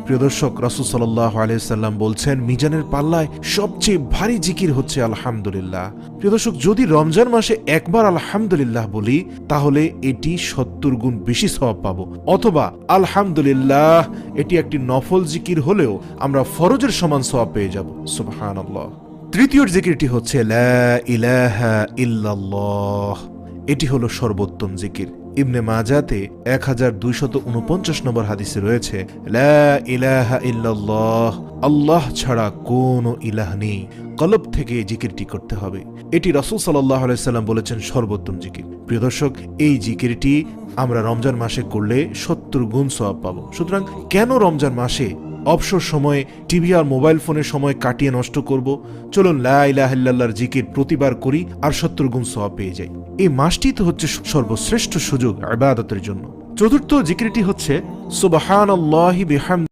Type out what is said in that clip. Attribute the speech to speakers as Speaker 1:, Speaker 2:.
Speaker 1: প্রিয় দর্শক, রাসূল সাল্লাল্লাহু আলাইহি ওয়াসাল্লাম বলছেন, মিজানের পাল্লায় সবচেয়ে ভারী জিকির হচ্ছে আলহামদুলিল্লাহ। প্রিয় দর্শক, যদি রমজান মাসে একবার আলহামদুলিল্লাহ বলি তাহলে এটি 70 গুণ বেশি সওয়াব পাবো, অথবা আলহামদুলিল্লাহ এটি একটি নফল জিকির হলেও আমরা ফরজের সমান সওয়াব পেয়ে যাব। সুবহানাল্লাহ। তৃতীয় জিকিরটি হচ্ছে লা ইলাহা ইল্লাল্লাহ। এটি হলো সর্বোত্তম জিকির। ইবনে মাজাতে 1249 নম্বর হাদিসে রয়েছে, লা ইলাহা ইল্লাল্লাহ, আল্লাহ ছাড়া কোনো ইলাহ নেই। কলব থেকে এই জিকিরটি করতে হবে। এটি রাসূল সাল্লাল্লাহু আলাইহি সাল্লাম বলেছেন সর্বোত্তম জিকির। প্রিয় দর্শক, এই জিকিরটি আমরা রমজান মাসে করলে 70 গুণ সওয়াব পাবো। সুতরাং কেন রমজান মাসে অবসর সময়ে টিভি আর মোবাইল ফোনের সময় কাটিয়ে নষ্ট করব? চলুন লা ইলাহা ইল্লাল্লাহর জিকির প্রতিবার করি আর 70 গুণ সওয়াব পেয়ে যাই। এই মাসটি তো হচ্ছে সর্বশ্রেষ্ঠ সুযোগ ইবাদতের জন্য। চতুর্থ জিকিরটি হচ্ছে সুবহানাল্লাহি বিহামদিহি।